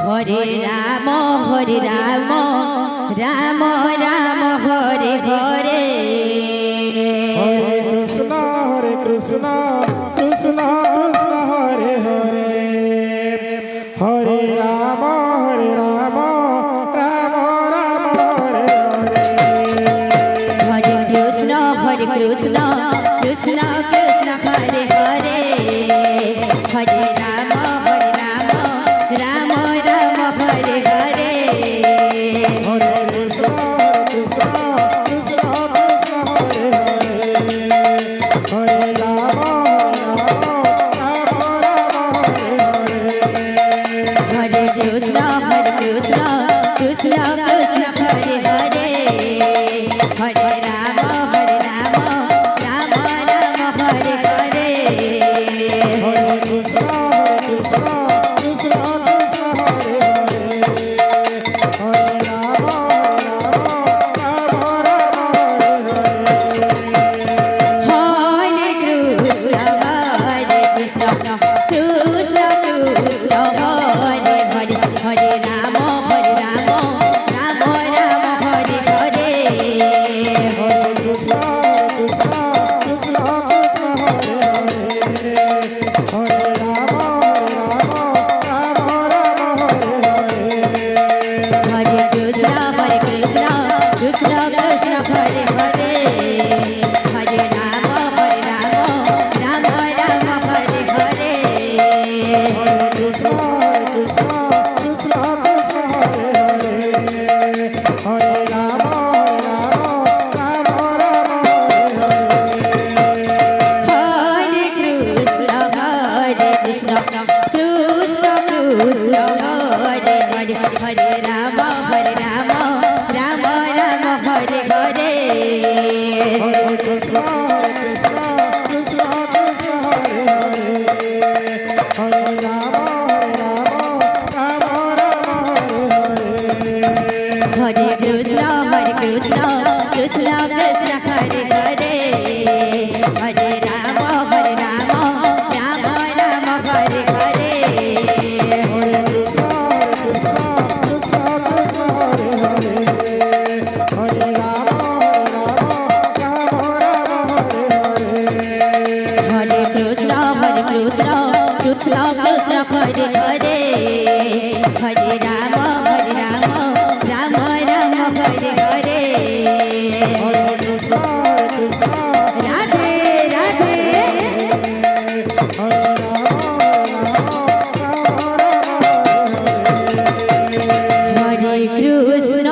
Hare Ram Ram Ram Hare Hare Hare Krishna Krishna Krishna Hare Hare Hare Ram Ram Ram Hare Hare Hare Krishna Krishna Krishna Hare Hare Hare Ram Ram Ram Hare Hare Hare Krishna Krishna Krishna Hare Hare Hare Ram Ram Hare Hare Hare Krishna Krishna Krishna Hare Hare Hare Ram Ram Ram Hare Hare Hare Krishna Krishna Krishna Hare Hare Hare Ram Ram Hare Krishna Krishna Krishna Hare Hare Hare Ram Ram Ram Hare Hare Hare Krishna Krishna Krishna Hare Hare Hare Ram Ram Hare Hare Hare Krishna Krishna Krishna Hare Hare Hare Ram Ram Ram Hare Hare Hare Krishna Krishna Krishna Hare Hare Hare Ram Ram Hare Hare Hare Krishna Krishna Krishna Hare Hare Hare Ram Ram Ram Hare Hare Hare Krishna Krishna Krishna Hare Hare Hare Ram Ram Hare Hare Hare Krishna Krishna Krishna Hare Hare Hare Ram Ram Ram Hare Hare Hare Krishna Krishna Krishna Hare Hare Hare Ram Ram Hare Hare Hare Krishna Krishna Krishna Hare Hare Hare Ram Ram Ram Hare Hare Hare Krishna Krishna Radhe Radhe Hare Ram Hare Krishna